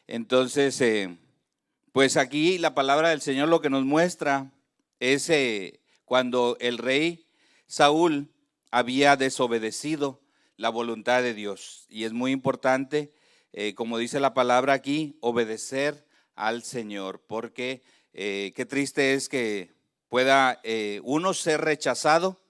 Entonces, pues aquí la palabra del Señor lo que nos muestra es cuando el rey Saúl había desobedecido la voluntad de Dios. Y es muy importante, como dice la palabra aquí, obedecer al Señor, porque qué triste es que pueda uno ser rechazado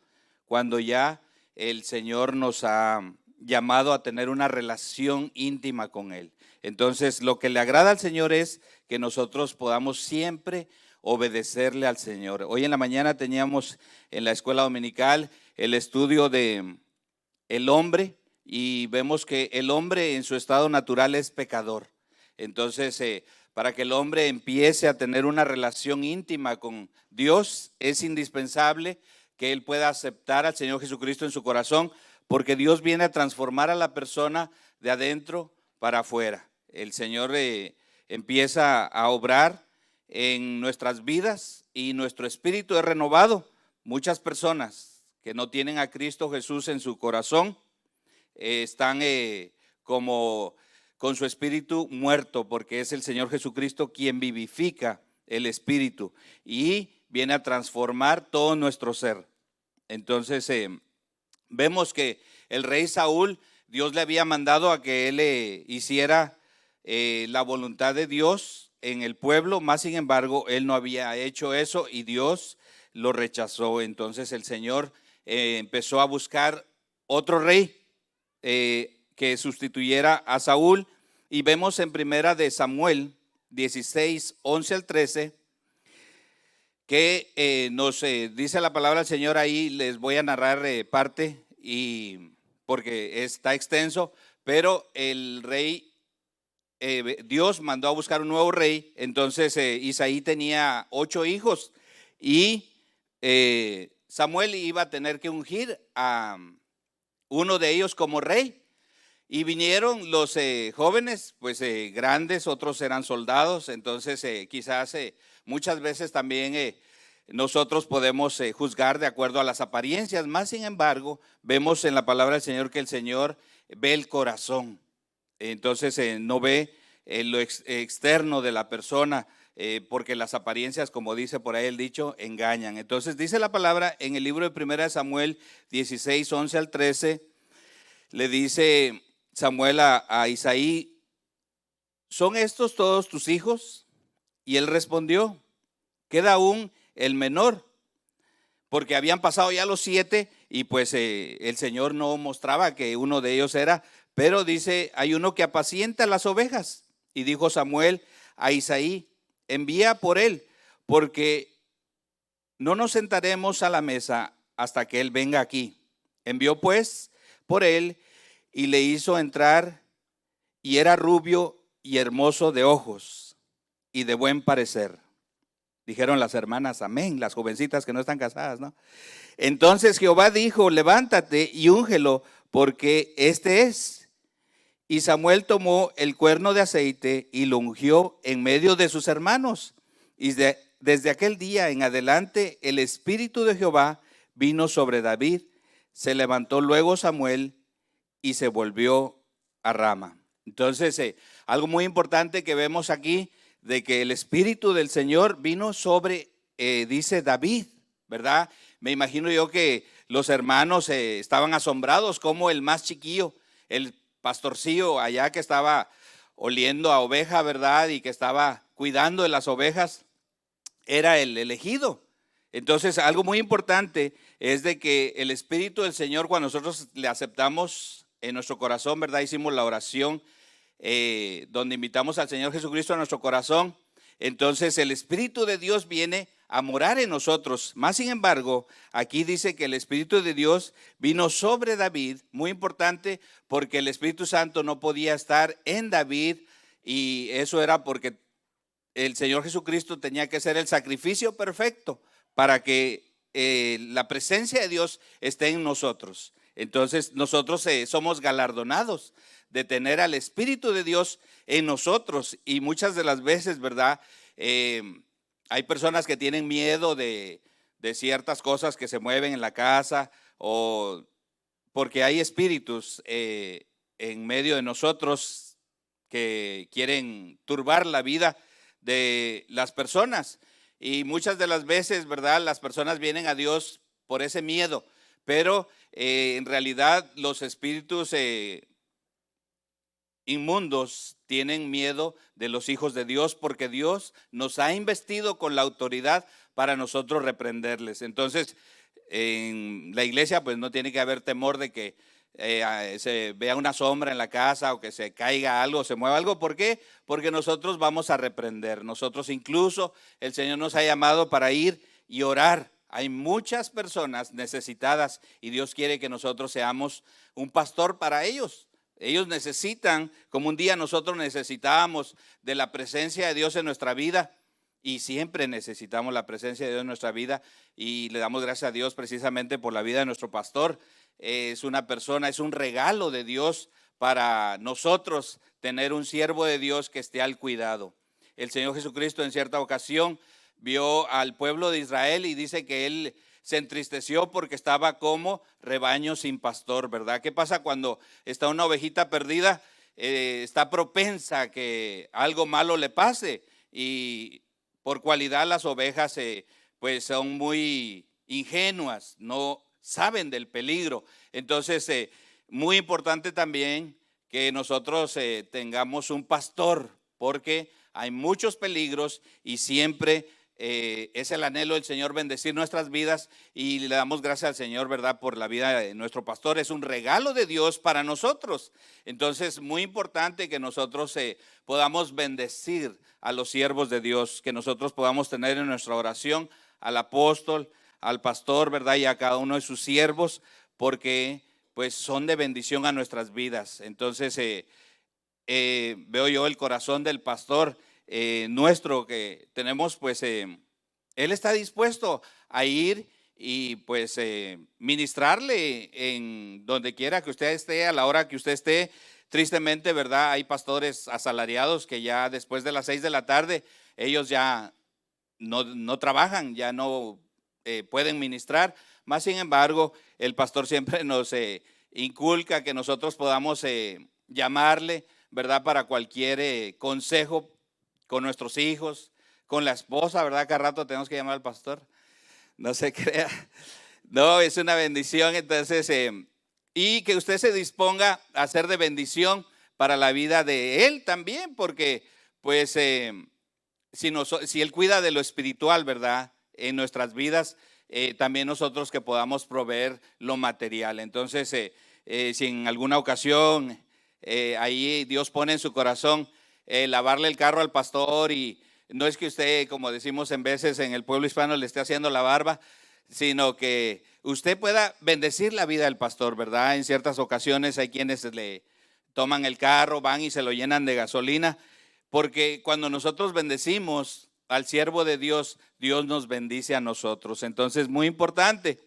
cuando ya el Señor nos ha llamado a tener una relación íntima con Él. Entonces, lo que le agrada al Señor es que nosotros podamos siempre obedecerle al Señor. Hoy en la mañana teníamos en la escuela dominical el estudio de el hombre y vemos que el hombre en su estado natural es pecador. Entonces, para que el hombre empiece a tener una relación íntima con Dios, es indispensable que él pueda aceptar al Señor Jesucristo en su corazón, porque Dios viene a transformar a la persona de adentro para afuera. El Señor empieza a obrar en nuestras vidas y nuestro espíritu es renovado. Muchas personas que no tienen a Cristo Jesús en su corazón están como con su espíritu muerto, porque es el Señor Jesucristo quien vivifica el espíritu y viene a transformar todo nuestro ser. Entonces vemos que el rey Saúl, Dios le había mandado a que él hiciera la voluntad de Dios en el pueblo, más sin embargo, él no había hecho eso y Dios lo rechazó. Entonces el Señor empezó a buscar otro rey que sustituyera a Saúl, y vemos en primera de Samuel 16, 11 al 13, que nos dice la palabra del Señor ahí. Les voy a narrar parte y porque está extenso, pero el rey, Dios mandó a buscar un nuevo rey. Entonces Isaí tenía 8 hijos y Samuel iba a tener que ungir a uno de ellos como rey. Y vinieron los jóvenes, pues grandes, otros eran soldados. Entonces quizás muchas veces también nosotros podemos juzgar de acuerdo a las apariencias. Más sin embargo, vemos en la palabra del Señor que el Señor ve el corazón. Entonces no ve lo externo de la persona, porque las apariencias, como dice por ahí el dicho, engañan. Entonces dice la palabra en el libro de 1 Samuel 16, 11 al 13, le dice Samuel a Isaí: ¿son estos todos tus hijos? Y él respondió: queda aún el menor, porque habían pasado ya los 7 y pues el Señor no mostraba que uno de ellos era, pero dice, hay uno que apacienta las ovejas. Y dijo Samuel a Isaí: envía por él, porque no nos sentaremos a la mesa hasta que él venga aquí. Envió pues por él y le hizo entrar, y era rubio y hermoso de ojos y de buen parecer. Dijeron las hermanas amén, las jovencitas que no están casadas, ¿no? Entonces Jehová dijo: levántate y úngelo, porque este es. Y Samuel tomó el cuerno de aceite y lo ungió en medio de sus hermanos. Y desde aquel día en adelante el espíritu de Jehová vino sobre David. Se levantó luego Samuel y se volvió a Rama. Entonces, algo muy importante que vemos aquí, de que el Espíritu del Señor vino sobre, dice David, ¿verdad? Me imagino yo que los hermanos estaban asombrados como el más chiquillo, el pastorcillo allá que estaba oliendo a oveja, ¿verdad? Y que estaba cuidando de las ovejas, era el elegido. Entonces, algo muy importante es de que el Espíritu del Señor, cuando nosotros le aceptamos en nuestro corazón, ¿verdad? Hicimos la oración donde invitamos al Señor Jesucristo a nuestro corazón. Entonces el Espíritu de Dios viene a morar en nosotros. Más sin embargo, aquí dice que el Espíritu de Dios vino sobre David, muy importante, porque el Espíritu Santo no podía estar en David, y eso era porque el Señor Jesucristo tenía que ser el sacrificio perfecto para que la presencia de Dios esté en nosotros. Entonces nosotros somos galardonados de tener al Espíritu de Dios en nosotros, y muchas de las veces, ¿verdad? Hay personas que tienen miedo de ciertas cosas que se mueven en la casa, o porque hay espíritus en medio de nosotros que quieren turbar la vida de las personas. Y muchas de las veces, ¿verdad? Las personas vienen a Dios por ese miedo, pero en realidad los espíritus inmundos tienen miedo de los hijos de Dios, porque Dios nos ha investido con la autoridad para nosotros reprenderles. Entonces, en la iglesia pues no tiene que haber temor de que se vea una sombra en la casa o que se caiga algo, se mueva algo. ¿Por qué? Porque nosotros vamos a reprender. Nosotros incluso el Señor nos ha llamado para ir y orar. Hay muchas personas necesitadas y Dios quiere que nosotros seamos un pastor para ellos. Ellos necesitan, como un día nosotros necesitábamos de la presencia de Dios en nuestra vida, y siempre necesitamos la presencia de Dios en nuestra vida, y le damos gracias a Dios precisamente por la vida de nuestro pastor. Es una persona, es un regalo de Dios para nosotros tener un siervo de Dios que esté al cuidado. El Señor Jesucristo en cierta ocasión vio al pueblo de Israel y dice que Él se entristeció porque estaba como rebaño sin pastor, ¿verdad? ¿Qué pasa cuando está una ovejita perdida? Está propensa a que algo malo le pase, y por cualidad las ovejas pues son muy ingenuas, no saben del peligro. Entonces, muy importante también que nosotros tengamos un pastor, porque hay muchos peligros y siempre es el anhelo del Señor bendecir nuestras vidas, y le damos gracias al Señor, ¿verdad?, por la vida de nuestro pastor. Es un regalo de Dios para nosotros. Entonces, muy importante que nosotros podamos bendecir a los siervos de Dios, que nosotros podamos tener en nuestra oración al apóstol, al pastor, ¿verdad?, y a cada uno de sus siervos, porque pues son de bendición a nuestras vidas. Entonces, veo yo el corazón del pastor nuestro que tenemos, pues él está dispuesto a ir y pues ministrarle en donde quiera que usted esté, a la hora que usted esté. Tristemente, ¿verdad?, hay pastores asalariados que ya después de las 6 de la tarde ellos ya no trabajan, ya no pueden ministrar. Más sin embargo, el pastor siempre nos inculca que nosotros podamos llamarle, ¿verdad?, para cualquier consejo con nuestros hijos, con la esposa, ¿verdad? Cada rato tenemos que llamar al pastor. No se crea. No, es una bendición. Entonces, y que usted se disponga a ser de bendición para la vida de él también, porque pues si él cuida de lo espiritual, ¿verdad?, en nuestras vidas, también nosotros que podamos proveer lo material. Entonces, si en alguna ocasión ahí Dios pone en su corazón lavarle el carro al pastor, y no es que usted, como decimos en veces en el pueblo hispano, le esté haciendo la barba, sino que usted pueda bendecir la vida del pastor, ¿verdad? En ciertas ocasiones hay quienes le toman el carro, van y se lo llenan de gasolina, porque cuando nosotros bendecimos al siervo de Dios, Dios nos bendice a nosotros. Entonces, muy importante,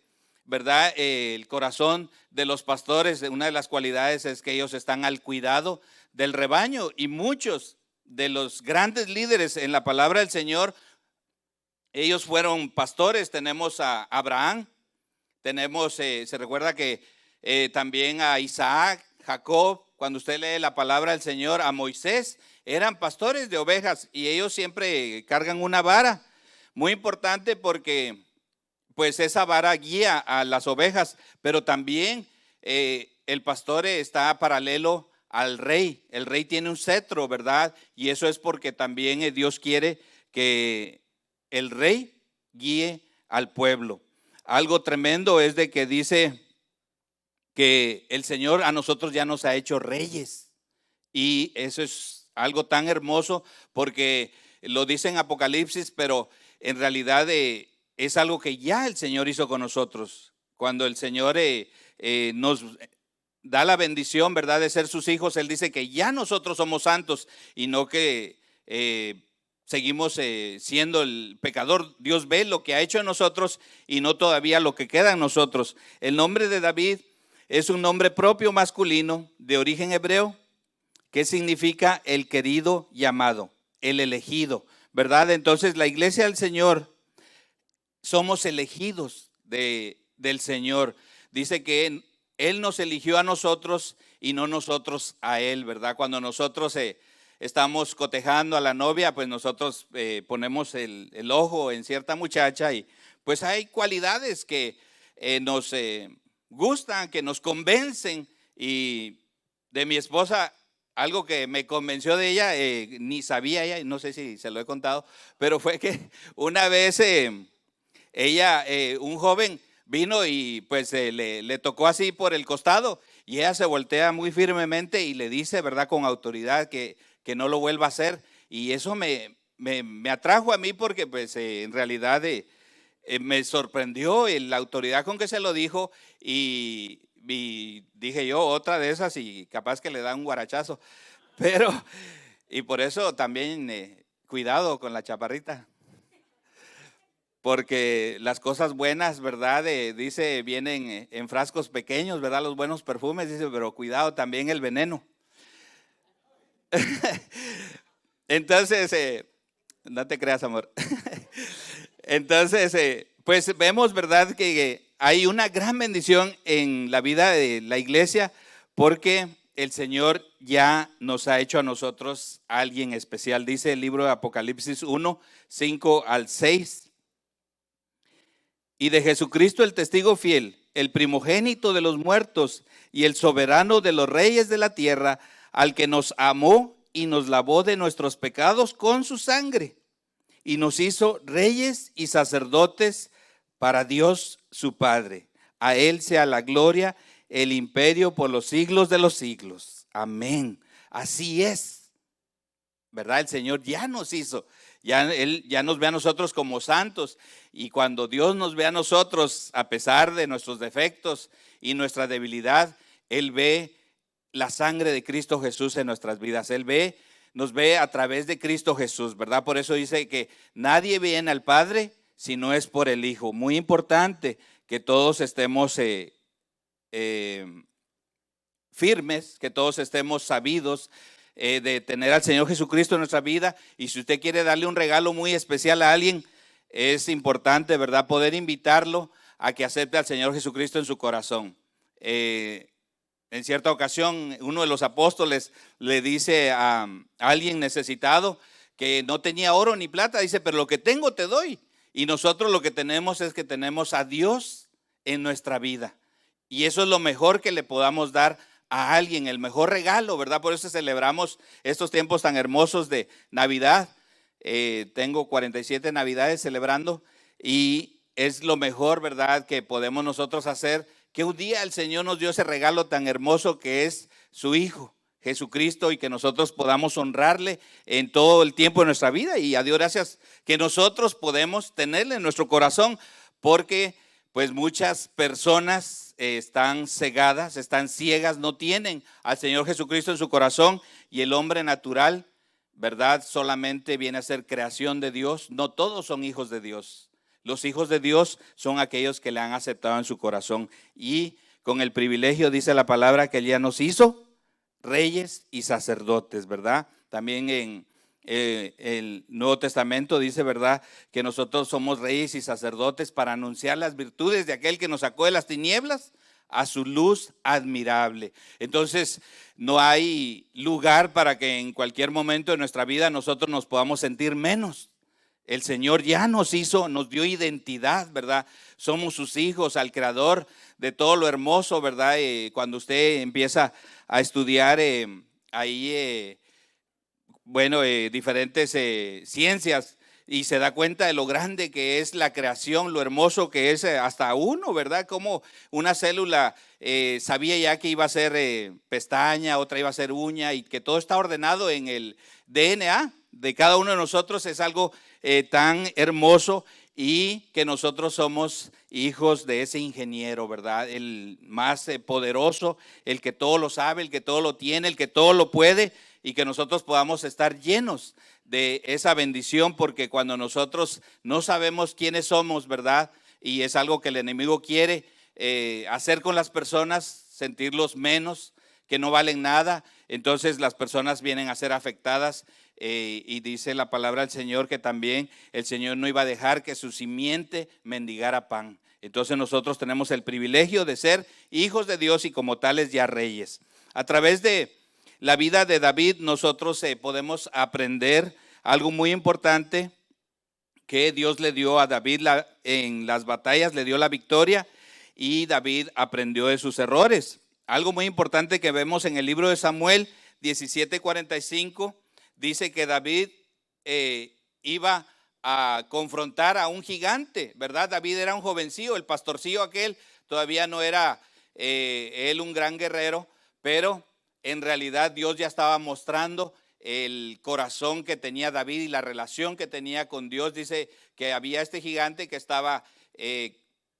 ¿verdad? El corazón de los pastores, una de las cualidades es que ellos están al cuidado del rebaño, y muchos de los grandes líderes en la palabra del Señor, ellos fueron pastores. Tenemos a Abraham, tenemos, se recuerda que también a Isaac, Jacob, cuando usted lee la palabra del Señor, a Moisés, eran pastores de ovejas, y ellos siempre cargan una vara, muy importante porque pues esa vara guía a las ovejas, pero también el pastor está paralelo al rey. El rey tiene un cetro, ¿verdad? Y eso es porque también Dios quiere que el rey guíe al pueblo. Algo tremendo es de que dice que el Señor a nosotros ya nos ha hecho reyes, y eso es algo tan hermoso porque lo dice en Apocalipsis, pero en realidad es algo que ya el Señor hizo con nosotros. Cuando el Señor nos da la bendición, ¿verdad?, de ser sus hijos, Él dice que ya nosotros somos santos y no que seguimos siendo el pecador. Dios ve lo que ha hecho en nosotros y no todavía lo que queda en nosotros. El nombre de David es un nombre propio masculino de origen hebreo que significa el querido y amado, el elegido, ¿verdad? Entonces la iglesia del Señor somos elegidos del Señor. Dice que Él nos eligió a nosotros y no nosotros a Él, ¿verdad? Cuando nosotros estamos cotejando a la novia, pues nosotros ponemos el ojo en cierta muchacha y pues hay cualidades que nos gustan, que nos convencen. Y de mi esposa, algo que me convenció de ella, ni sabía ella, no sé si se lo he contado, pero fue que una vez ella, un joven vino y pues le tocó así por el costado y ella se voltea muy firmemente y le dice, ¿verdad?, con autoridad que no lo vuelva a hacer. Y eso me atrajo a mí porque pues en realidad me sorprendió la autoridad con que se lo dijo y dije yo, otra de esas y capaz que le da un guarachazo. Pero, y por eso también cuidado con la chaparrita. Porque las cosas buenas, ¿verdad? Dice, vienen en frascos pequeños, ¿verdad? Los buenos perfumes, dice, pero cuidado también el veneno. Entonces, no te creas, amor. Entonces, pues vemos, ¿verdad?, que hay una gran bendición en la vida de la iglesia porque el Señor ya nos ha hecho a nosotros alguien especial. Dice el libro de Apocalipsis 1, 5 al 6. Y de Jesucristo el testigo fiel, el primogénito de los muertos y el soberano de los reyes de la tierra, al que nos amó y nos lavó de nuestros pecados con su sangre y nos hizo reyes y sacerdotes para Dios su Padre. A Él sea la gloria, el imperio por los siglos de los siglos. Amén. Así es, ¿verdad? El Señor ya nos hizo. Él ya nos ve a nosotros como santos, y cuando Dios nos ve a nosotros, a pesar de nuestros defectos y nuestra debilidad, Él ve la sangre de Cristo Jesús en nuestras vidas. Él nos ve a través de Cristo Jesús, ¿verdad? Por eso dice que nadie viene al Padre si no es por el Hijo. Muy importante que todos estemos firmes, que todos estemos sabidos de tener al Señor Jesucristo en nuestra vida. Y si usted quiere darle un regalo muy especial a alguien, es importante, ¿verdad?, poder invitarlo a que acepte al Señor Jesucristo en su corazón. En cierta ocasión, uno de los apóstoles le dice a alguien necesitado que no tenía oro ni plata, dice, pero lo que tengo te doy. Y nosotros lo que tenemos es que tenemos a Dios en nuestra vida. Y eso es lo mejor que le podamos dar a alguien, el mejor regalo, ¿verdad? Por eso celebramos estos tiempos tan hermosos de Navidad. Tengo 47 Navidades celebrando y es lo mejor, ¿verdad?, que podemos nosotros hacer, que un día el Señor nos dio ese regalo tan hermoso que es su Hijo Jesucristo, y que nosotros podamos honrarle en todo el tiempo de nuestra vida. Y a Dios gracias que nosotros podemos tenerle en nuestro corazón, porque pues muchas personas están cegadas, están ciegas, no tienen al Señor Jesucristo en su corazón, y el hombre natural, ¿verdad?, solamente viene a ser creación de Dios. No todos son hijos de Dios. Los hijos de Dios son aquellos que le han aceptado en su corazón, y con el privilegio, dice la palabra, que Él ya nos hizo reyes y sacerdotes, ¿verdad? También en el Nuevo Testamento dice, ¿verdad?, que nosotros somos reyes y sacerdotes para anunciar las virtudes de aquel que nos sacó de las tinieblas a su luz admirable. Entonces, no hay lugar para que en cualquier momento de nuestra vida nosotros nos podamos sentir menos. El Señor ya nos hizo, nos dio identidad, ¿verdad? Somos sus hijos, al Creador de todo lo hermoso, ¿verdad? Cuando usted empieza a estudiar diferentes ciencias, y se da cuenta de lo grande que es la creación, lo hermoso que es hasta uno, ¿verdad? Como una célula sabía ya que iba a ser pestaña, otra iba a ser uña, y que todo está ordenado en el DNA de cada uno de nosotros. Es algo tan hermoso, y que nosotros somos hijos de ese ingeniero, ¿verdad? El más poderoso, el que todo lo sabe, el que todo lo tiene, el que todo lo puede, y que nosotros podamos estar llenos de esa bendición, porque cuando nosotros no sabemos quiénes somos, ¿verdad?, y es algo que el enemigo quiere hacer con las personas, sentirlos menos, que no valen nada, entonces las personas vienen a ser afectadas. Y dice la palabra del Señor que también el Señor no iba a dejar que su simiente mendigara pan. Entonces nosotros tenemos el privilegio de ser hijos de Dios y como tales ya reyes. A través de la vida de David nosotros podemos aprender algo muy importante que Dios le dio a David en las batallas, le dio la victoria y David aprendió de sus errores. Algo muy importante que vemos en el libro de Samuel 17:45 dice que David iba a confrontar a un gigante, ¿verdad? David era un jovencillo, el pastorcillo aquel, todavía no era él un gran guerrero, pero en realidad Dios ya estaba mostrando el corazón que tenía David y la relación que tenía con Dios. Dice que había este gigante que estaba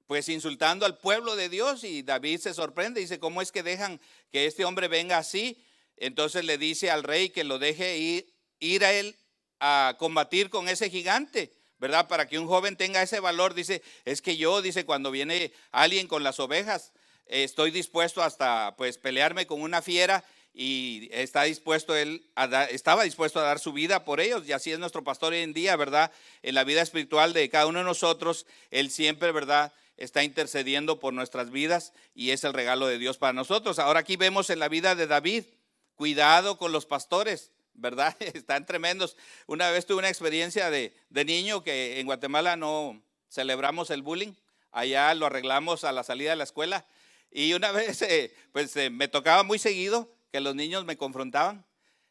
pues insultando al pueblo de Dios, y David se sorprende, dice, ¿cómo es que dejan que este hombre venga así? Entonces le dice al rey que lo deje ir a él a combatir con ese gigante, ¿verdad? Para que un joven tenga ese valor. Dice, es que yo, dice, cuando viene alguien con las ovejas, estoy dispuesto hasta pues pelearme con una fiera, y estaba dispuesto a dar su vida por ellos, y así es nuestro pastor hoy en día, ¿verdad? En la vida espiritual de cada uno de nosotros, él siempre, ¿verdad?, está intercediendo por nuestras vidas, y es el regalo de Dios para nosotros. Ahora aquí vemos en la vida de David, cuidado con los pastores, ¿verdad? Están tremendos. Una vez tuve una experiencia de niño que en Guatemala no celebramos el bullying, allá lo arreglamos a la salida de la escuela, y una vez me tocaba muy seguido que los niños me confrontaban,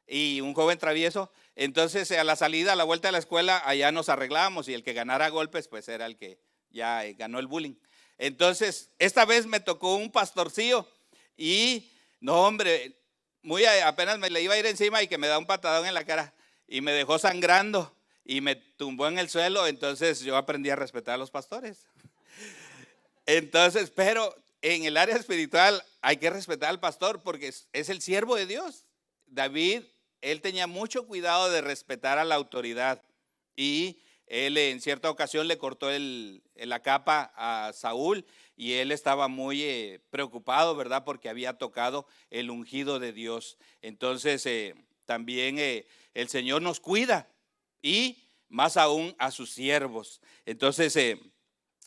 y un joven travieso. Entonces a la salida, a la vuelta de la escuela, allá nos arreglábamos, y el que ganara golpes pues era el que ya ganó el bullying. Entonces esta vez me tocó un pastorcillo, y no, hombre, muy apenas me le iba a ir encima y que me da un patadón en la cara y me dejó sangrando y me tumbó en el suelo. Entonces yo aprendí a respetar a los pastores. Entonces, pero en el área espiritual hay que respetar al pastor porque es el siervo de Dios. David, él tenía mucho cuidado de respetar a la autoridad, y él en cierta ocasión le cortó la capa a Saúl, y él estaba muy preocupado, ¿verdad? Porque había tocado el ungido de Dios. Entonces también el Señor nos cuida, y más aún a sus siervos. Entonces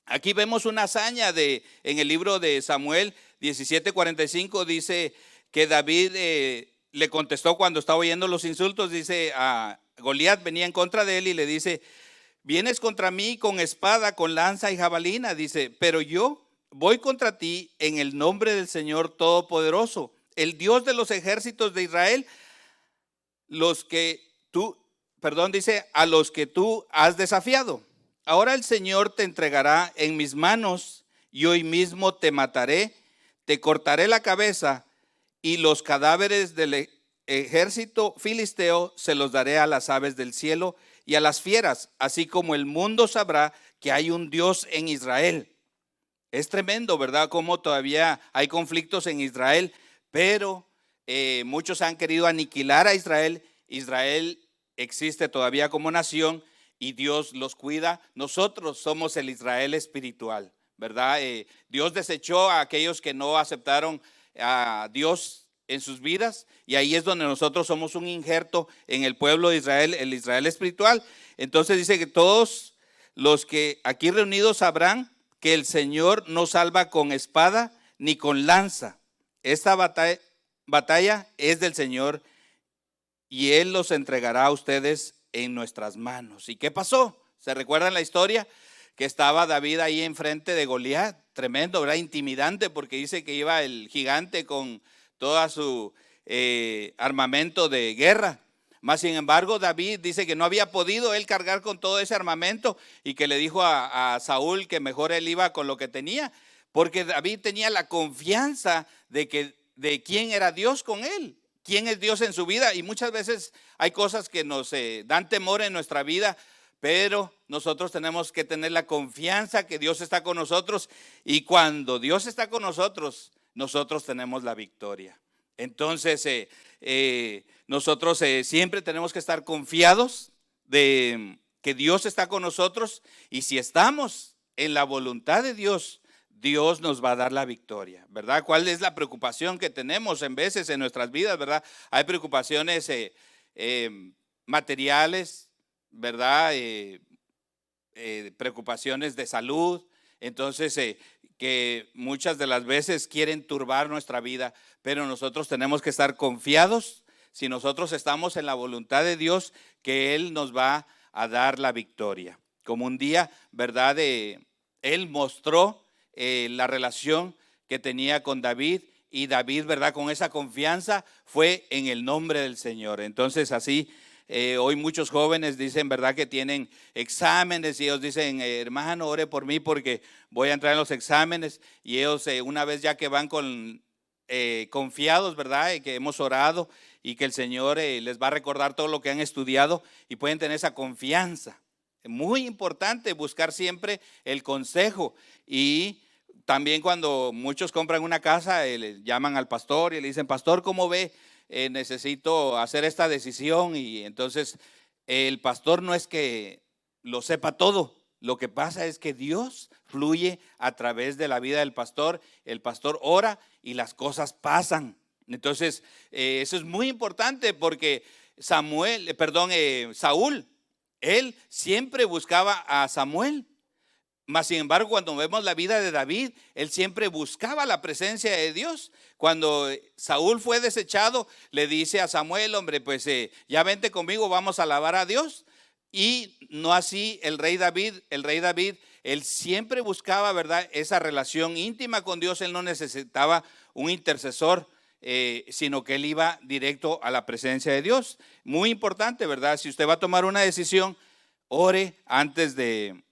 aquí vemos una hazaña en el libro de Samuel 17:45, dice que David le contestó cuando estaba oyendo los insultos. Dice, a Goliat venía en contra de él y le dice, vienes contra mí con espada, con lanza y jabalina, dice, pero yo voy contra ti en el nombre del Señor Todopoderoso, el Dios de los ejércitos de Israel, dice, a los que tú has desafiado. Ahora el Señor te entregará en mis manos, y hoy mismo te mataré, te cortaré la cabeza, y los cadáveres del ejército filisteo se los daré a las aves del cielo y a las fieras, así como el mundo sabrá que hay un Dios en Israel. Es tremendo, ¿verdad? Cómo todavía hay conflictos en Israel, pero muchos han querido aniquilar a Israel. Israel existe todavía como nación y Dios los cuida. Nosotros somos el Israel espiritual, ¿verdad? Dios desechó a aquellos que no aceptaron a Dios en sus vidas, y ahí es donde nosotros somos un injerto en el pueblo de Israel, el Israel espiritual. Entonces dice que todos los que aquí reunidos sabrán que el Señor no salva con espada ni con lanza. Esta batalla es del Señor, y Él los entregará a ustedes en nuestras manos. ¿Y qué pasó? ¿Se recuerdan la historia? Que estaba David ahí enfrente de Goliat, tremendo, ¿verdad? Intimidante, porque dice que iba el gigante con toda su armamento de guerra. Mas sin embargo, David dice que no había podido él cargar con todo ese armamento, y que le dijo a Saúl que mejor él iba con lo que tenía, porque David tenía la confianza de quién era Dios con él, quién es Dios en su vida. Y muchas veces hay cosas que nos dan temor en nuestra vida, pero nosotros tenemos que tener la confianza que Dios está con nosotros, y cuando Dios está con nosotros, nosotros tenemos la victoria. Entonces nosotros siempre tenemos que estar confiados de que Dios está con nosotros, y si estamos en la voluntad de Dios, Dios nos va a dar la victoria, ¿verdad? ¿Cuál es la preocupación que tenemos en veces en nuestras vidas, verdad? Hay preocupaciones materiales, ¿verdad? Preocupaciones de salud. Entonces que muchas de las veces quieren turbar nuestra vida, pero nosotros tenemos que estar confiados si nosotros estamos en la voluntad de Dios, que Él nos va a dar la victoria. Como un día, ¿verdad? Él mostró la relación que tenía con David, y David, ¿verdad? Con esa confianza fue en el nombre del Señor. Entonces así, hoy muchos jóvenes dicen, ¿verdad? Que tienen exámenes y ellos dicen, hermano, ore por mí porque voy a entrar en los exámenes. Y ellos una vez ya que van confiados, ¿verdad? Y que hemos orado y que el Señor les va a recordar todo lo que han estudiado y pueden tener esa confianza. Muy importante buscar siempre el consejo. Y también cuando muchos compran una casa, le llaman al pastor y le dicen, pastor, ¿cómo ve? Necesito hacer esta decisión. Y entonces el pastor no es que lo sepa todo. Lo que pasa es que Dios fluye a través de la vida del pastor. El pastor ora y las cosas pasan. Entonces eso es muy importante porque Saúl, él siempre buscaba a Samuel. Mas sin embargo, cuando vemos la vida de David, él siempre buscaba la presencia de Dios. Cuando Saúl fue desechado, le dice a Samuel, hombre, pues ya vente conmigo, vamos a alabar a Dios. Y no así el rey David. El rey David, él siempre buscaba, ¿verdad?, esa relación íntima con Dios. Él no necesitaba un intercesor, sino que él iba directo a la presencia de Dios. Muy importante, ¿verdad? Si usted va a tomar una decisión, ore antes de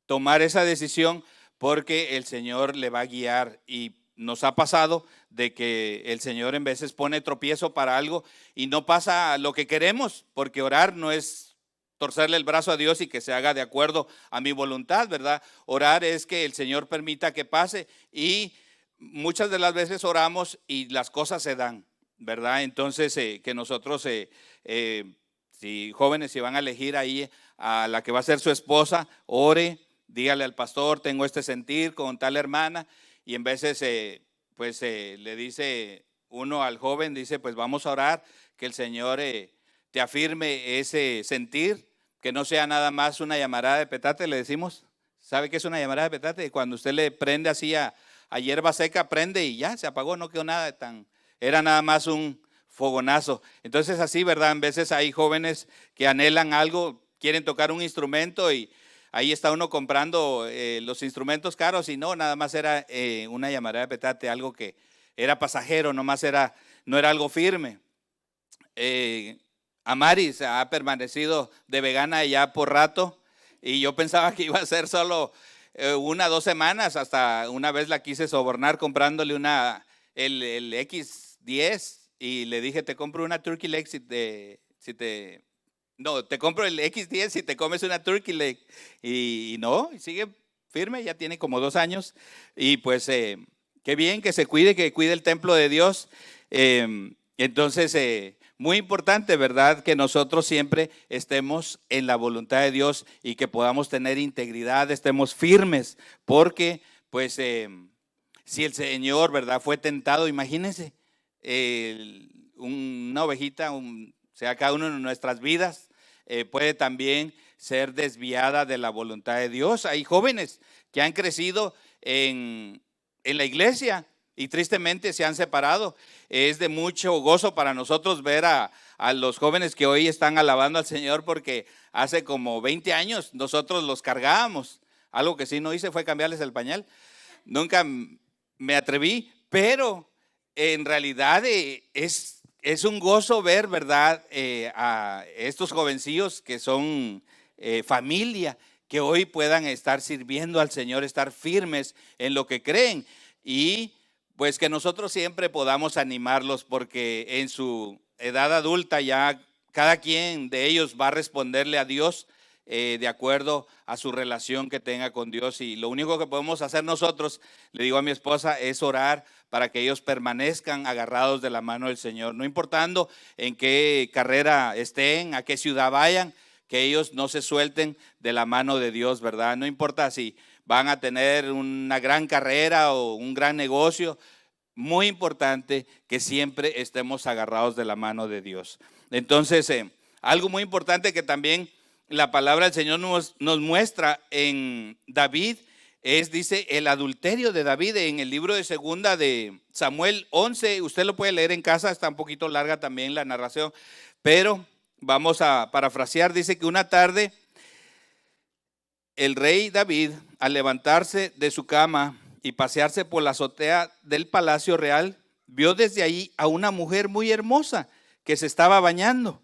tomar esa decisión, porque el Señor le va a guiar. Y nos ha pasado de que el Señor en veces pone tropiezo para algo y no pasa lo que queremos, porque orar no es torcerle el brazo a Dios y que se haga de acuerdo a mi voluntad, ¿verdad? Orar es que el Señor permita que pase, y muchas de las veces oramos y las cosas se dan, ¿verdad? Entonces que nosotros, si jóvenes, si van a elegir ahí a la que va a ser su esposa, ore, dígale al pastor, tengo este sentir con tal hermana. Y en veces le dice uno al joven, dice, pues vamos a orar, que el Señor te afirme ese sentir, que no sea nada más una llamarada de petate, le decimos. ¿Sabe qué es una llamarada de petate? Cuando usted le prende así a hierba seca, prende y ya, se apagó, no quedó nada era nada más un fogonazo. Entonces así, ¿verdad? En veces hay jóvenes que anhelan algo, quieren tocar un instrumento y ahí está uno comprando los instrumentos caros, y no, nada más era una llamarada de petate, algo que era pasajero, no era algo firme. Amaris ha permanecido de vegana ya por rato, y yo pensaba que iba a ser solo 1 o 2 semanas. Hasta una vez la quise sobornar comprándole el X10, y le dije, te compro una turkey leg te compro el X10 si te comes una turkey leg. Y no, sigue firme, ya tiene como 2 años. Y pues qué bien que se cuide, que cuide el templo de Dios. Entonces, muy importante, ¿verdad?, que nosotros siempre estemos en la voluntad de Dios y que podamos tener integridad, estemos firmes, porque pues si el Señor, ¿verdad?, fue tentado, imagínense, una ovejita, sea cada uno de nuestras vidas, puede también ser desviada de la voluntad de Dios. Hay jóvenes que han crecido en la iglesia y tristemente se han separado. Es de mucho gozo para nosotros ver a los jóvenes que hoy están alabando al Señor, porque hace como 20 años nosotros los cargábamos. Algo que sí no hice fue cambiarles el pañal. Nunca me atreví, pero en realidad es un gozo ver, ¿verdad?, a estos jovencillos que son familia, que hoy puedan estar sirviendo al Señor, estar firmes en lo que creen, y pues que nosotros siempre podamos animarlos, porque en su edad adulta ya cada quien de ellos va a responderle a Dios de acuerdo a su relación que tenga con Dios. Y lo único que podemos hacer nosotros, le digo a mi esposa, es orar para que ellos permanezcan agarrados de la mano del Señor, no importando en qué carrera estén, a qué ciudad vayan, que ellos no se suelten de la mano de Dios, ¿verdad? No importa si van a tener una gran carrera o un gran negocio, muy importante que siempre estemos agarrados de la mano de Dios. Entonces, algo muy importante que también la palabra del Señor nos muestra en David, dice, el adulterio de David en el libro de segunda de Samuel 11. Usted lo puede leer en casa, está un poquito larga también la narración, pero vamos a parafrasear. Dice que una tarde el rey David, al levantarse de su cama y pasearse por la azotea del palacio real, vio desde ahí a una mujer muy hermosa que se estaba bañando.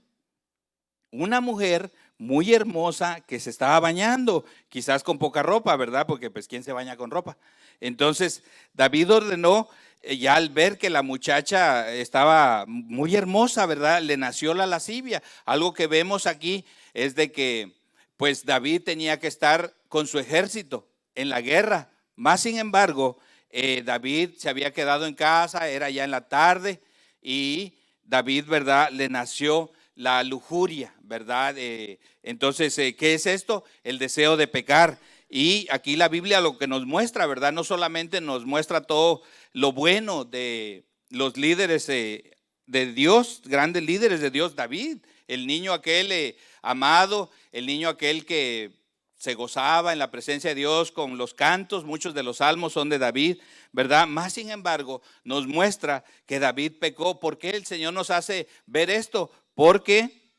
Una mujer muy hermosa que se estaba bañando, quizás con poca ropa, ¿verdad? Porque pues ¿quién se baña con ropa? Entonces David ordenó, ya al ver que la muchacha estaba muy hermosa, ¿verdad? Le nació la lascivia. Algo que vemos aquí es de que pues David tenía que estar con su ejército en la guerra. Más sin embargo, David se había quedado en casa, era ya en la tarde, y David, ¿verdad? Le nació la lujuria, ¿verdad? Entonces, ¿qué es esto? El deseo de pecar. Y aquí la Biblia lo que nos muestra, ¿verdad? No solamente nos muestra todo lo bueno de los líderes de Dios, grandes líderes de Dios, David, el niño aquel amado, el niño aquel que se gozaba en la presencia de Dios con los cantos. Muchos de los salmos son de David, ¿verdad? Más sin embargo, nos muestra que David pecó. ¿Por qué el Señor nos hace ver esto? Porque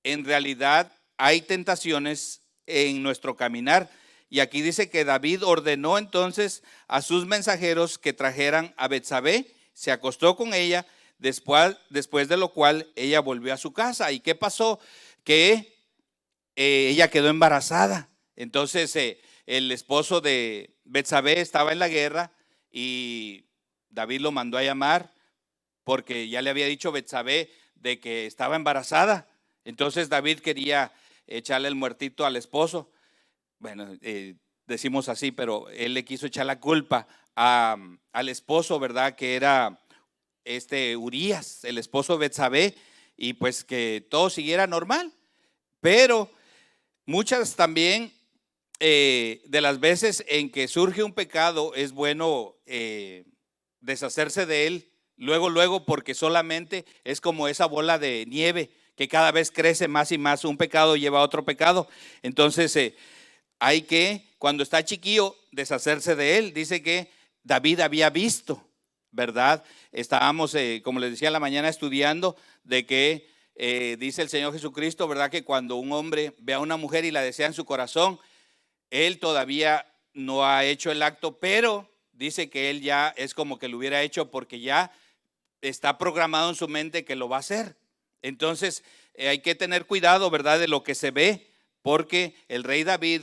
en realidad hay tentaciones en nuestro caminar. Y aquí dice que David ordenó entonces a sus mensajeros que trajeran a Betsabé, se acostó con ella, después de lo cual ella volvió a su casa. ¿Y qué pasó? Que ella quedó embarazada. Entonces el esposo de Betsabé estaba en la guerra y David lo mandó a llamar porque ya le había dicho Betsabé de que estaba embarazada. Entonces David quería echarle el muertito al esposo. Bueno, decimos así, pero él le quiso echar la culpa al esposo, ¿verdad? Que era Urías, el esposo de Betsabé, y pues que todo siguiera normal. Pero muchas también de las veces en que surge un pecado es bueno deshacerse de él luego, porque solamente es como esa bola de nieve que cada vez crece más y más. Un pecado lleva a otro pecado. Entonces hay que, cuando está chiquillo, deshacerse de él. Dice que David había visto, ¿verdad? Estábamos, como les decía en la mañana, estudiando de que dice el Señor Jesucristo, ¿verdad? Que cuando un hombre ve a una mujer y la desea en su corazón, él todavía no ha hecho el acto, pero dice que él ya es como que lo hubiera hecho porque ya está programado en su mente que lo va a hacer. Entonces hay que tener cuidado, ¿verdad? De lo que se ve, porque el rey David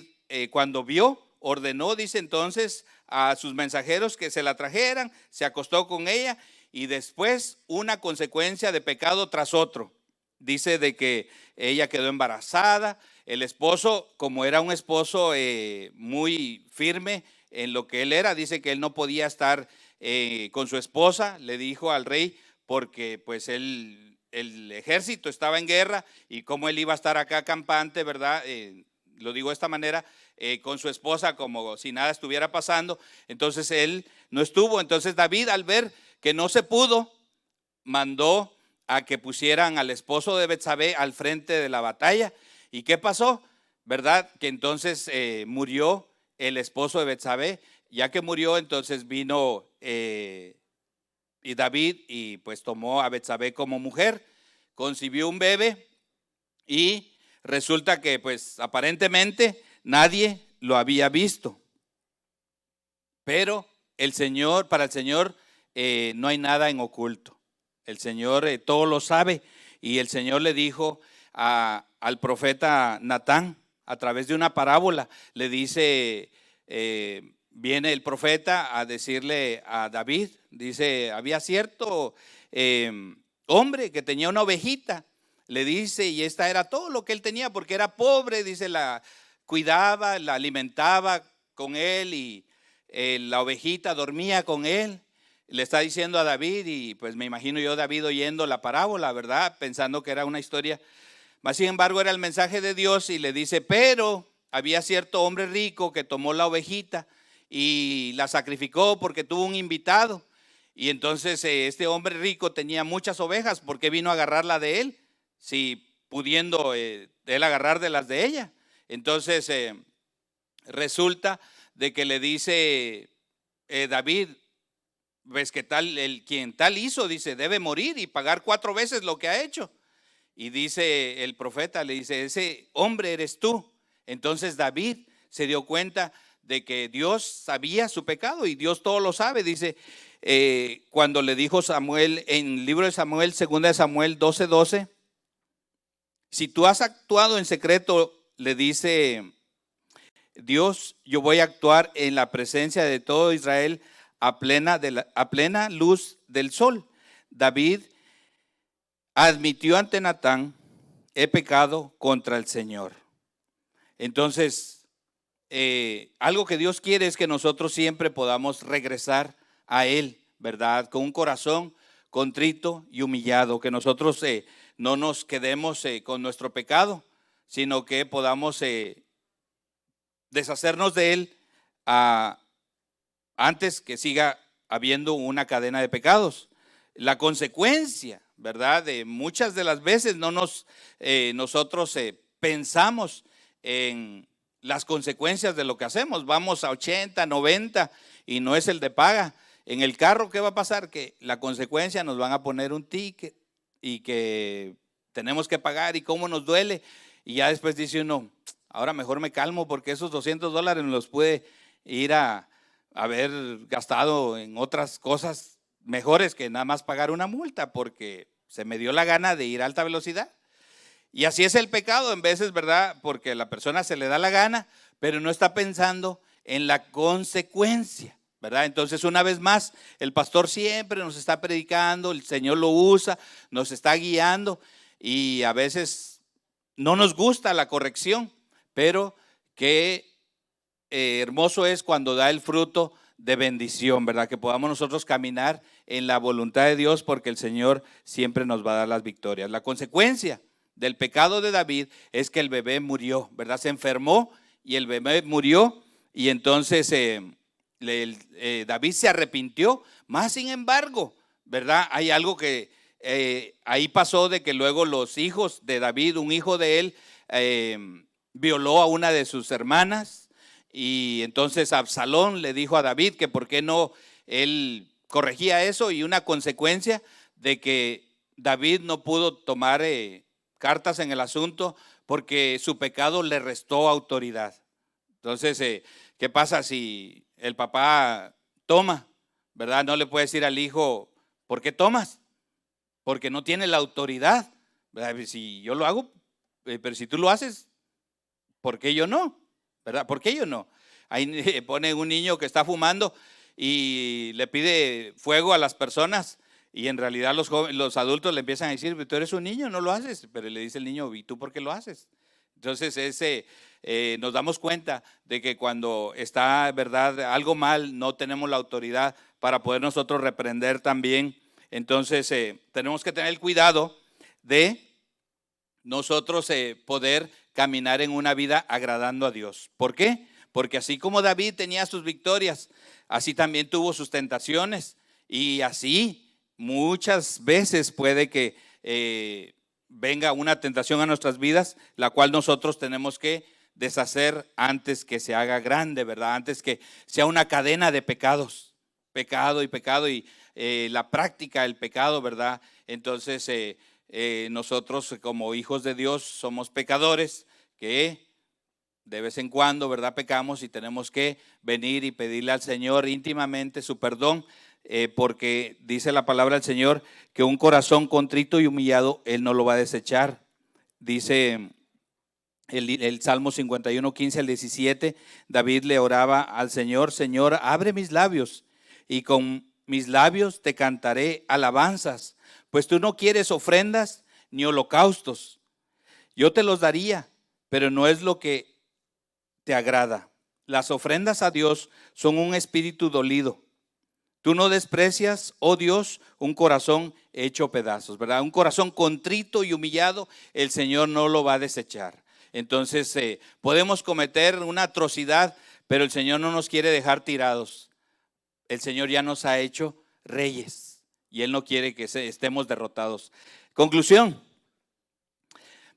cuando vio, ordenó, dice entonces a sus mensajeros que se la trajeran, se acostó con ella y después una consecuencia de pecado tras otro. Dice de que ella quedó embarazada. El esposo, como era un esposo muy firme en lo que él era, dice que él no podía estar con su esposa. Le dijo al rey porque pues el ejército estaba en guerra y como él iba a estar acá campante, ¿verdad? Lo digo de esta manera, con su esposa como si nada estuviera pasando. Entonces él no estuvo. Entonces David, al ver que no se pudo, mandó a que pusieran al esposo de Betsabé al frente de la batalla. ¿Y qué pasó? ¿Verdad? Que entonces murió el esposo de Betsabé. Ya que murió, entonces vino y David y pues tomó a Betsabé como mujer, concibió un bebé y resulta que pues aparentemente nadie lo había visto. Pero para el Señor no hay nada en oculto. El Señor todo lo sabe. Y el Señor le dijo al profeta Natán a través de una parábola, le dice, viene el profeta a decirle a David, dice, había cierto hombre que tenía una ovejita, le dice, y esta era todo lo que él tenía porque era pobre, dice, la cuidaba, la alimentaba con él y la ovejita dormía con él. Le está diciendo a David y pues me imagino yo David oyendo la parábola, ¿verdad? Pensando que era una historia. Mas sin embargo era el mensaje de Dios y le dice, pero había cierto hombre rico que tomó la ovejita y la sacrificó porque tuvo un invitado. Y entonces este hombre rico tenía muchas ovejas. ¿Por qué vino a agarrarla de él? Si pudiendo él agarrar de las de ella. Entonces resulta de que le dice David, ves que tal, quien tal hizo, dice, debe morir y pagar 4 veces lo que ha hecho. Y dice el profeta, le dice, ese hombre eres tú. Entonces David se dio cuenta de que Dios sabía su pecado y Dios todo lo sabe. Dice, cuando le dijo Samuel en el libro de Samuel, 2 de Samuel 12:12, si tú has actuado en secreto, le dice Dios, yo voy a actuar en la presencia de todo Israel a plena luz del sol. David admitió ante Natán, he pecado contra el Señor. Entonces, algo que Dios quiere es que nosotros siempre podamos regresar a Él, ¿verdad? Con un corazón contrito y humillado, que nosotros no nos quedemos con nuestro pecado, sino que podamos deshacernos de Él antes que siga habiendo una cadena de pecados. La consecuencia, ¿verdad? De muchas de las veces nosotros pensamos en las consecuencias de lo que hacemos. Vamos a 80, 90 y no es el de paga. En el carro, ¿qué va a pasar? Que la consecuencia nos van a poner un ticket y que tenemos que pagar y cómo nos duele. Y ya después dice uno, ahora mejor me calmo porque esos $200 me los pude ir a haber gastado en otras cosas mejores que nada más pagar una multa porque se me dio la gana de ir a alta velocidad. Y así es el pecado en veces, ¿verdad? Porque la persona se le da la gana, pero no está pensando en la consecuencia, ¿verdad? Entonces, una vez más, el pastor siempre nos está predicando, el Señor lo usa, nos está guiando y a veces no nos gusta la corrección, pero qué hermoso es cuando da el fruto de bendición, ¿verdad? Que podamos nosotros caminar en la voluntad de Dios porque el Señor siempre nos va a dar las victorias. La consecuencia del pecado de David es que el bebé murió, ¿verdad? Se enfermó y el bebé murió y entonces David se arrepintió, más sin embargo, ¿verdad? Hay algo que ahí pasó de que luego los hijos de David, un hijo de él, violó a una de sus hermanas y entonces Absalón le dijo a David que por qué no él corregía eso y una consecuencia de que David no pudo tomar cartas en el asunto porque su pecado le restó autoridad. Entonces, ¿qué pasa si el papá toma, ¿verdad? No le puede decir al hijo, ¿por qué tomas? Porque no tiene la autoridad, ¿verdad? Si yo lo hago, pero si tú lo haces, ¿por qué yo no? ¿Verdad? ¿Por qué yo no? Ahí pone un niño que está fumando y le pide fuego a las personas y en realidad los adultos le empiezan a decir, tú eres un niño, no lo haces, pero le dice el niño, ¿y tú por qué lo haces? Entonces nos damos cuenta de que cuando está, ¿verdad?, algo mal, no tenemos la autoridad para poder nosotros reprender también. Entonces tenemos que tener el cuidado de nosotros poder caminar en una vida agradando a Dios. ¿Por qué? Porque así como David tenía sus victorias, así también tuvo sus tentaciones y así muchas veces puede que venga una tentación a nuestras vidas, la cual nosotros tenemos que deshacer antes que se haga grande, ¿verdad? Antes que sea una cadena de pecados, pecado y la práctica del pecado, ¿verdad? Entonces nosotros como hijos de Dios somos pecadores que de vez en cuando, ¿verdad?, pecamos y tenemos que venir y pedirle al Señor íntimamente su perdón, porque dice la palabra del Señor que un corazón contrito y humillado Él no lo va a desechar. Dice el Salmo 51, 15 al 17, David le oraba al Señor, Señor, abre mis labios y con mis labios te cantaré alabanzas, pues tú no quieres ofrendas ni holocaustos. Yo te los daría, pero no es lo que te agrada. Las ofrendas a Dios son un espíritu dolido. Tú no desprecias, oh Dios, un corazón hecho pedazos, ¿verdad? Un corazón contrito y humillado, el Señor no lo va a desechar. Entonces, podemos cometer una atrocidad, pero el Señor no nos quiere dejar tirados. El Señor ya nos ha hecho reyes y Él no quiere que estemos derrotados. Conclusión.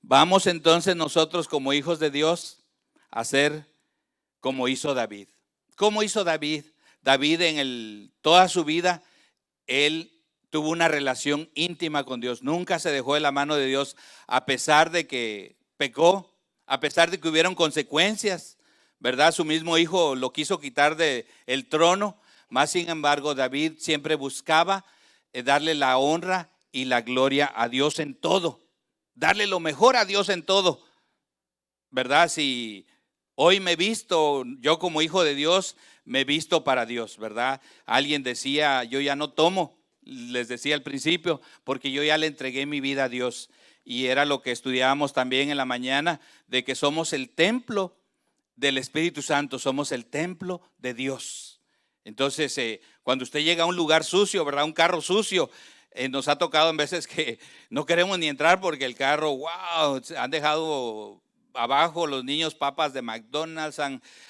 Vamos entonces nosotros como hijos de Dios a ser como hizo David. ¿Cómo hizo David? David toda su vida, él tuvo una relación íntima con Dios. Nunca se dejó de la mano de Dios, a pesar de que pecó, a pesar de que hubieron consecuencias, ¿verdad? Su mismo hijo lo quiso quitar del trono. Más sin embargo, David siempre buscaba darle la honra y la gloria a Dios en todo. Darle lo mejor a Dios en todo, ¿verdad? Si hoy me he visto, yo como hijo de Dios, me he visto para Dios, ¿verdad? Alguien decía, yo ya no tomo, les decía al principio, porque yo ya le entregué mi vida a Dios. Y era lo que estudiábamos también en la mañana, de que somos el templo del Espíritu Santo, somos el templo de Dios. Entonces, cuando usted llega a un lugar sucio, ¿verdad? Un carro sucio, nos ha tocado en veces que no queremos ni entrar porque el carro, wow, han dejado abajo los niños papas de McDonald's,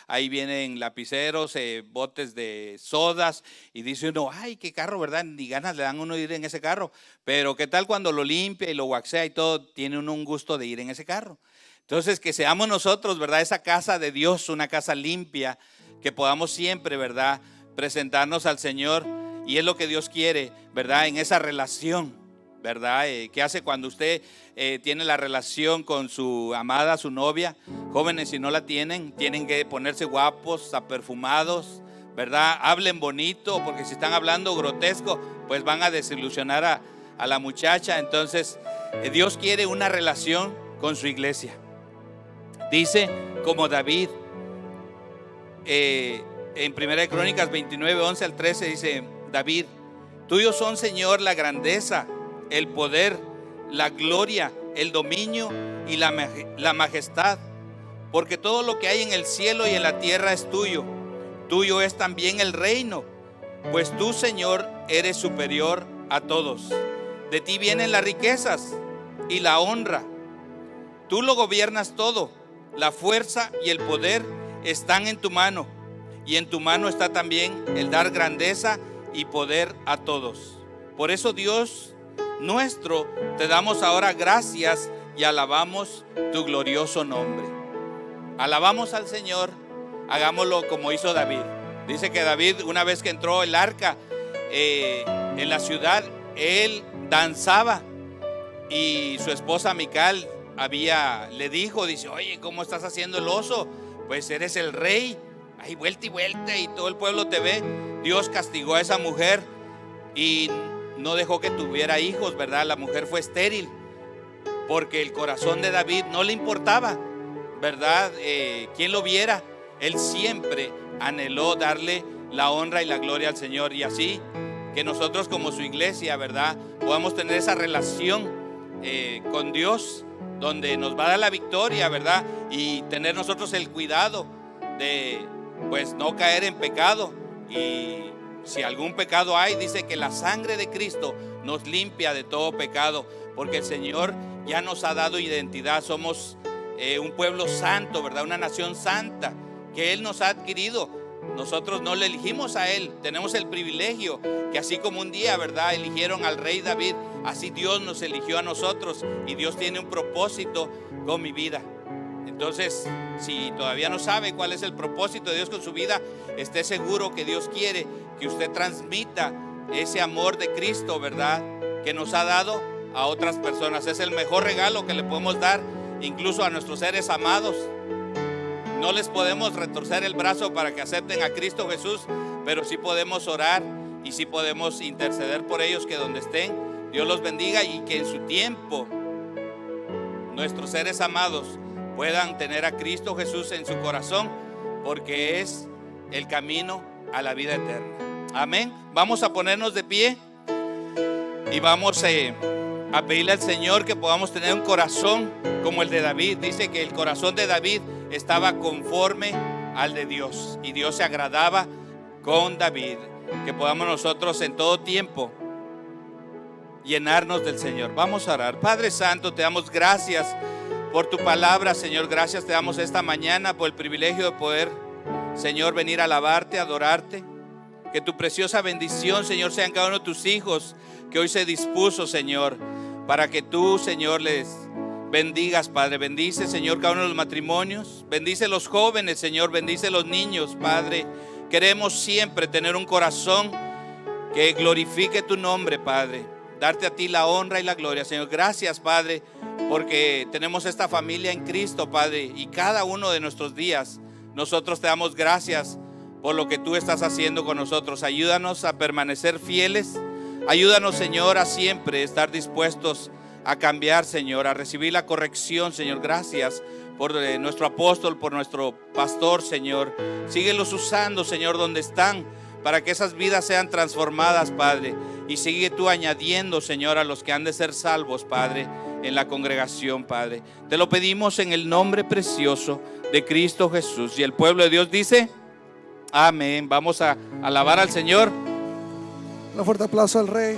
ahí vienen lapiceros, botes de sodas, y dice uno, ay, qué carro, ¿verdad? Ni ganas le dan uno de ir en ese carro. Pero qué tal cuando lo limpia y lo waxea y todo, tiene uno un gusto de ir en ese carro. Entonces, que seamos nosotros, ¿verdad? Esa casa de Dios, una casa limpia, que podamos siempre, ¿verdad? Presentarnos al Señor, y es lo que Dios quiere, ¿verdad? En esa relación, ¿verdad? ¿Qué hace cuando usted tiene la relación con su amada, su novia? Jóvenes, si no la tienen que ponerse guapos, perfumados, ¿verdad? Hablen bonito, porque si están hablando grotesco, pues van a desilusionar a la muchacha. Entonces, Dios quiere una relación con su iglesia. Dice, como David, en 1 Crónicas 29, 11 al 13, dice David, tuyos son, Señor, la grandeza, el poder, la gloria, el dominio y la majestad, porque todo lo que hay en el cielo y en la tierra es tuyo. Tuyo es también el reino, pues tú, Señor, eres superior a todos. De ti vienen las riquezas y la honra. Tú lo gobiernas todo. La fuerza y el poder están en tu mano, y en tu mano está también el dar grandeza y poder a todos. Por eso, Dios nuestro, te damos ahora gracias y alabamos tu glorioso nombre. Alabamos al Señor, hagámoslo como hizo David. Dice que David, una vez que entró el arca en la ciudad, él danzaba, y su esposa Mical le dijo, dice, oye, ¿cómo estás haciendo el oso? Pues eres el rey, ahí vuelta y vuelta y todo el pueblo te ve. Dios castigó a esa mujer y no dejó que tuviera hijos, ¿verdad? La mujer fue estéril porque el corazón de David no le importaba, ¿verdad? Quién lo viera. Él siempre anheló darle la honra y la gloria al Señor, y así que nosotros como su iglesia, ¿verdad?, podamos tener esa relación con Dios, donde nos va a dar la victoria, ¿verdad? Y tener nosotros el cuidado de, pues, no caer en pecado. Y si algún pecado hay, dice que la sangre de Cristo nos limpia de todo pecado, porque el Señor ya nos ha dado identidad. Somos un pueblo santo, ¿verdad? Una nación santa que Él nos ha adquirido. Nosotros no le elegimos a Él, tenemos el privilegio que así como un día, ¿verdad?, eligieron al rey David, así Dios nos eligió a nosotros, y Dios tiene un propósito con mi vida. Entonces, si todavía no sabe cuál es el propósito de Dios con su vida, esté seguro que Dios quiere que usted transmita ese amor de Cristo, ¿verdad?, que nos ha dado a otras personas. Es el mejor regalo que le podemos dar, incluso a nuestros seres amados. No les podemos retorcer el brazo para que acepten a Cristo Jesús, pero sí podemos orar y sí podemos interceder por ellos, que donde estén, Dios los bendiga, y que en su tiempo nuestros seres amados puedan tener a Cristo Jesús en su corazón, porque es el camino a la vida eterna. Amén. Vamos a ponernos de pie y vamos a pedirle al Señor que podamos tener un corazón como el de David. Dice que el corazón de David estaba conforme al de Dios, y Dios se agradaba con David. Que podamos nosotros en todo tiempo llenarnos del Señor. Vamos a orar. Padre Santo, te damos gracias por tu palabra, Señor. Gracias te damos esta mañana por el privilegio de poder, Señor, venir a alabarte, adorarte. Que tu preciosa bendición, Señor, sea en cada uno de tus hijos que hoy se dispuso, Señor, para que tú, Señor, les bendigas, Padre. Bendice, Señor, cada uno de los matrimonios. Bendice los jóvenes, Señor. Bendice los niños, Padre. Queremos siempre tener un corazón que glorifique tu nombre, Padre. Darte a ti la honra y la gloria, Señor. Gracias, Padre, porque tenemos esta familia en Cristo, Padre, y cada uno de nuestros días nosotros te damos gracias por lo que tú estás haciendo con nosotros. Ayúdanos a permanecer fieles. Ayúdanos, Señor, a siempre estar dispuestos a cambiar, Señor, a recibir la corrección, Señor. Gracias por nuestro apóstol, por nuestro pastor, Señor. Síguelos usando, Señor, donde están, para que esas vidas sean transformadas, Padre. Y sigue tú añadiendo, Señor, a los que han de ser salvos, Padre, en la congregación, Padre. Te lo pedimos en el nombre precioso de Cristo Jesús. Y el pueblo de Dios dice: amén. Vamos a alabar al Señor. Un fuerte aplauso al Rey.